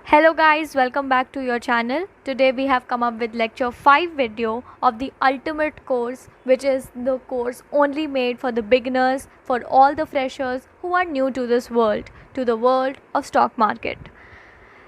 Hello guys, welcome back to your channel. Today we have come up with lecture 5 video of the ultimate course, which is the course only made for the beginners, for all the freshers who are new to this world, to the world of stock market.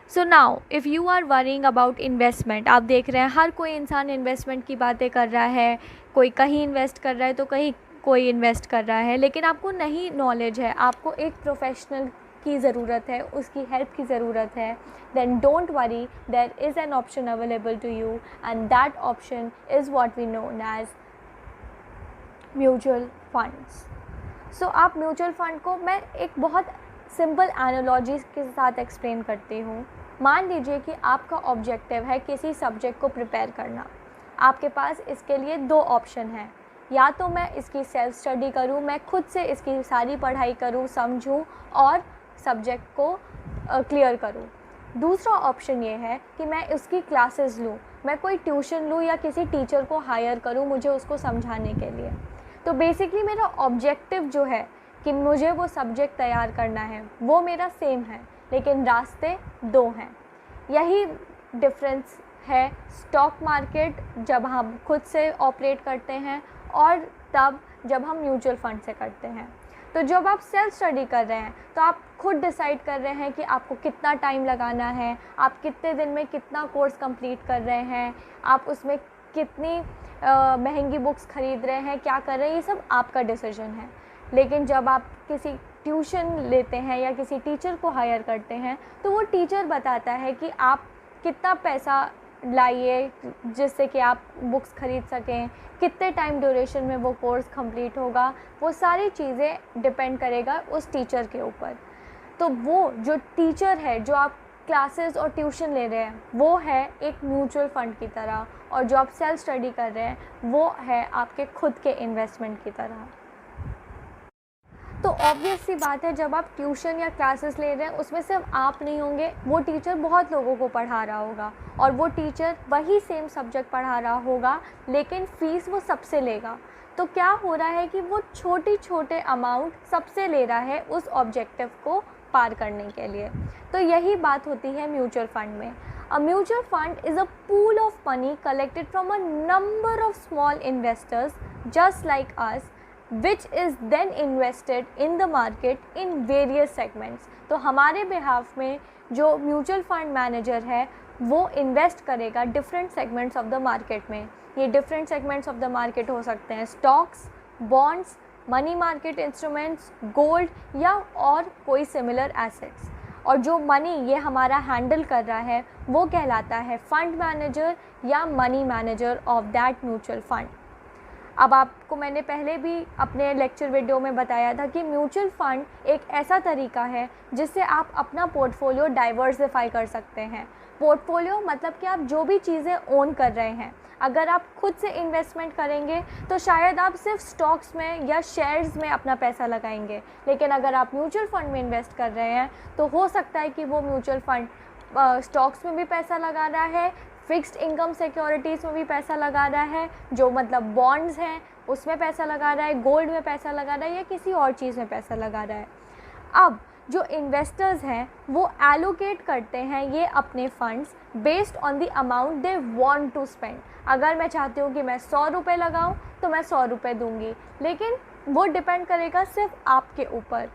So now if you are worrying about investment, आप देख रहे हैं हर कोई इंसान investment की बातें कर रहा है, कोई कहीं इन्वेस्ट कर रहा है तो कहीं कोई इन्वेस्ट कर रहा है, लेकिन आपको नहीं नॉलेज है, आपको एक प्रोफेशनल की ज़रूरत है, उसकी हेल्प की ज़रूरत है, then don't worry, there is an option available to you and that option is what we known as mutual funds. So आप म्यूचुअल फंड को मैं एक बहुत सिंपल एनालॉजी के साथ एक्सप्लेन करती हूँ. मान लीजिए कि आपका ऑब्जेक्टिव है किसी सब्जेक्ट को प्रिपेयर करना. आपके पास इसके लिए दो ऑप्शन हैं, या तो मैं इसकी सेल्फ स्टडी करूँ, मैं खुद से इसकी सारी पढ़ाई करूँ, समझूँ और सब्जेक्ट को क्लियर करूँ. दूसरा ऑप्शन ये है कि मैं उसकी क्लासेस लूँ, मैं कोई ट्यूशन लूँ या किसी टीचर को हायर करूँ मुझे उसको समझाने के लिए. तो बेसिकली मेरा ऑब्जेक्टिव जो है कि मुझे वो सब्जेक्ट तैयार करना है वो मेरा सेम है, लेकिन रास्ते दो हैं. यही डिफरेंस है स्टॉक मार्केट जब हम खुद से ऑपरेट करते हैं और तब जब हम म्यूचुअल फंड से करते हैं. तो जब आप सेल्फ स्टडी कर रहे हैं तो आप खुद डिसाइड कर रहे हैं कि आपको कितना टाइम लगाना है, आप कितने दिन में कितना कोर्स कंप्लीट कर रहे हैं, आप उसमें कितनी महंगी बुक्स ख़रीद रहे हैं, क्या कर रहे हैं, ये सब आपका डिसीजन है. लेकिन जब आप किसी ट्यूशन लेते हैं या किसी टीचर को हायर करते हैं तो वो टीचर बताता है कि आप कितना पैसा लाइए जिससे कि आप बुक्स ख़रीद सकें, कितने टाइम ड्यूरेशन में वो कोर्स कंप्लीट होगा, वो सारी चीज़ें डिपेंड करेगा उस टीचर के ऊपर. तो वो जो टीचर है जो आप क्लासेस और ट्यूशन ले रहे हैं वो है एक म्यूचुअल फ़ंड की तरह, और जो आप सेल्फ स्टडी कर रहे हैं वो है आपके खुद के इन्वेस्टमेंट की तरह. तो ऑब्वियस सी बात है जब आप ट्यूशन या क्लासेस ले रहे हैं उसमें सिर्फ आप नहीं होंगे, वो टीचर बहुत लोगों को पढ़ा रहा होगा और वो टीचर वही सेम सब्जेक्ट पढ़ा रहा होगा, लेकिन फ़ीस वो सबसे लेगा. तो क्या हो रहा है कि वो छोटे अमाउंट सबसे ले रहा है उस ऑब्जेक्टिव को पार करने के लिए. तो यही बात होती है म्यूचुअल फंड में. A mutual fund is a pool of money collected from a number of small investors just like us, which is then invested in the market in various segments. तो हमारे बिहाफ में जो mutual fund manager है वो invest करेगा different segments of the market में. ये different segments of the market हो सकते हैं stocks, bonds, money market instruments, gold या और कोई सिमिलर एसेट्स. और जो मनी ये हमारा हैंडल कर रहा है वो कहलाता है फंड मैनेजर या money manager of that mutual fund. अब आपको मैंने पहले भी अपने लेक्चर वीडियो में बताया था कि म्यूचुअल फ़ंड एक ऐसा तरीका है जिससे आप अपना पोर्टफोलियो डाइवर्सिफाई कर सकते हैं. पोर्टफोलियो मतलब कि आप जो भी चीज़ें ओन कर रहे हैं, अगर आप खुद से इन्वेस्टमेंट करेंगे तो शायद आप सिर्फ स्टॉक्स में या शेयर्स में अपना पैसा लगाएंगे, लेकिन अगर आप म्यूचुअल फ़ंड में इन्वेस्ट कर रहे हैं तो हो सकता है कि वो म्यूचुअल फ़ंड स्टॉक्स में भी पैसा लगा रहा है, फिक्स्ड इनकम सिक्योरिटीज़ में भी पैसा लगा रहा है, जो मतलब बॉन्ड्स हैं उसमें पैसा लगा रहा है, गोल्ड में पैसा लगा रहा है या किसी और चीज़ में पैसा लगा रहा है. अब जो इन्वेस्टर्स हैं वो एलोकेट करते हैं ये अपने funds based on the amount they want to spend. अगर मैं चाहती हूँ कि मैं 100 रुपये लगाऊँ तो मैं 100 रुपये दूँगी, लेकिन वो डिपेंड करेगा सिर्फ आपके ऊपर.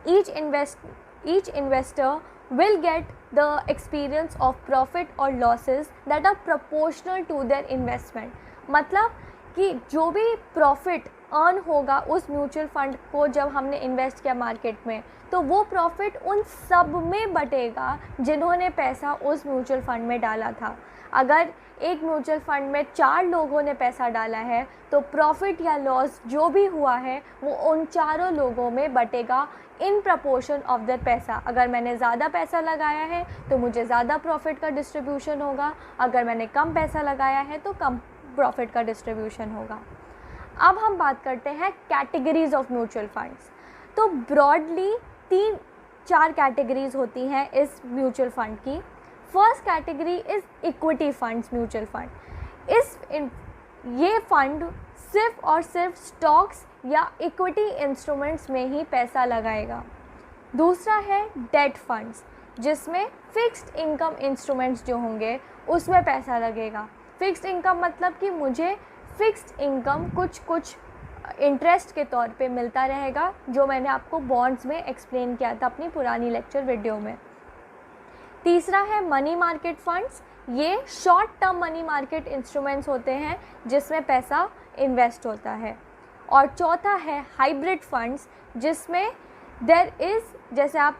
Each investor will get the experience of profit or losses that are proportional to their investment. मतलब कि जो भी प्रॉफिट अर्न होगा उस म्यूचुअल फंड को जब हमने इन्वेस्ट किया मार्केट में तो वो प्रॉफिट उन सब में बटेगा जिन्होंने पैसा उस म्यूचुअल फंड में डाला था. अगर एक म्यूचुअल फंड में 4 लोगों ने पैसा डाला है तो प्रॉफिट या लॉस जो भी हुआ है वो उन चारों लोगों में बटेगा इन प्रपोर्शन ऑफ द पैसा. अगर मैंने ज़्यादा पैसा लगाया है तो मुझे ज़्यादा प्रॉफिट का डिस्ट्रीब्यूशन होगा, अगर मैंने कम पैसा लगाया है तो कम प्रॉफिट का डिस्ट्रीब्यूशन होगा. अब हम बात करते हैं कैटेगरीज़ ऑफ म्यूचुअल फंड्स. तो ब्रॉडली 3-4 कैटेगरीज़ होती हैं इस म्यूचुअल फ़ंड की. First category is equity funds mutual fund. ये फंड सिर्फ और सिर्फ स्टॉक्स या इक्विटी इंस्ट्रूमेंट्स में ही पैसा लगाएगा. दूसरा है डेट फंड्स. जिसमें फ़िक्स्ड इनकम इंस्ट्रूमेंट्स जो होंगे उसमें पैसा लगेगा। फ़िक्स्ड इनकम मतलब कि मुझे फ़िक्स्ड इनकम कुछ इंटरेस्ट के तौर पे मिलता रहेगा, जो मैंने आपको बॉन्ड्स में एक्सप्लेन किया था अपनी पुरानी लेक्चर वीडियो में। तीसरा है मनी मार्केट फंड्स। ये short term money market instruments होते हैं जिसमें पैसा इन्वेस्ट होता है। और चौथा है हाइब्रिड फंड्स, जिसमें देयर इज़, जैसे आप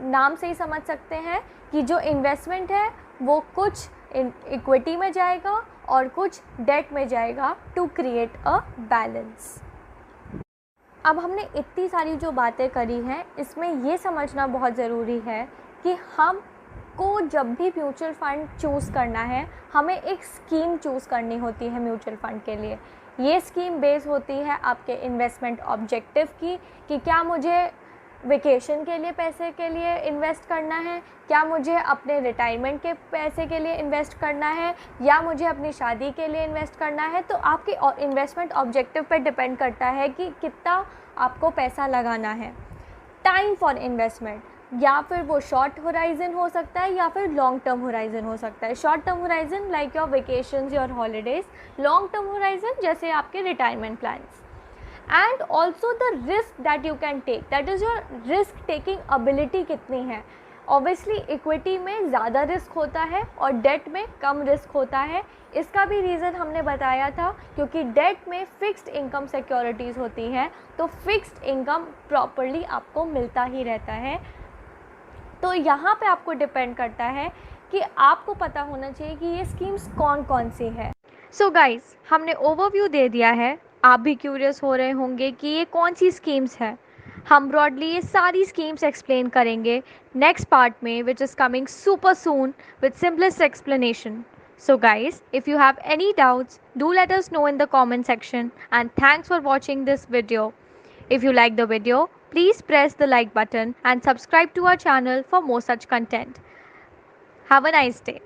नाम से ही समझ सकते हैं कि जो इन्वेस्टमेंट है वो कुछ इक्विटी में जाएगा और कुछ डेट में जाएगा टू क्रिएट अ बैलेंस। अब हमने इतनी सारी जो बातें करी हैं, इसमें ये समझना बहुत ज़रूरी है कि हम को जब भी म्यूचुअल फ़ंड चूज़ करना है, हमें एक स्कीम चूज़ करनी होती है म्यूचुअल फ़ंड के लिए। ये स्कीम बेस होती है आपके इन्वेस्टमेंट ऑब्जेक्टिव की, कि क्या मुझे वेकेशन के लिए पैसे के लिए इन्वेस्ट करना है, क्या मुझे अपने रिटायरमेंट के पैसे के लिए इन्वेस्ट करना है, या मुझे अपनी शादी के लिए इन्वेस्ट करना है। तो आपके इन्वेस्टमेंट ऑब्जेक्टिव पर डिपेंड करता है कि कितना आपको पैसा लगाना है। टाइम फॉर इन्वेस्टमेंट, या फिर वो शॉर्ट होराइजन हो सकता है या फिर लॉन्ग टर्म होराइजन हो सकता है। Short term horizon like your vacations, your holidays. Long term horizon जैसे आपके retirement plans. And also the risk that you can take, that is your risk taking ability कितनी है। ऑब्वियसली इक्विटी में ज़्यादा risk होता है और डेट में कम रिस्क होता है। इसका भी रीज़न हमने बताया था, क्योंकि डेट में फ़िक्स्ड इनकम सिक्योरिटीज़ होती हैं, तो फ़िक्स्ड इनकम प्रॉपरली आपको मिलता ही रहता है। तो यहाँ पे आपको डिपेंड करता है कि आपको पता होना चाहिए कि ये स्कीम्स कौन कौन सी है। सो गाइस, हमने ओवरव्यू दे दिया है। आप भी क्यूरियस हो रहे होंगे कि ये कौन सी स्कीम्स है। हम ब्रॉडली ये सारी स्कीम्स एक्सप्लेन करेंगे नेक्स्ट पार्ट में, which is coming super soon with simplest explanation. So guys, if you have any doubts, do let us know in the comment section, and thanks for watching this video. If you like the video, please press the like button and subscribe to our channel for more such content. Have a nice day.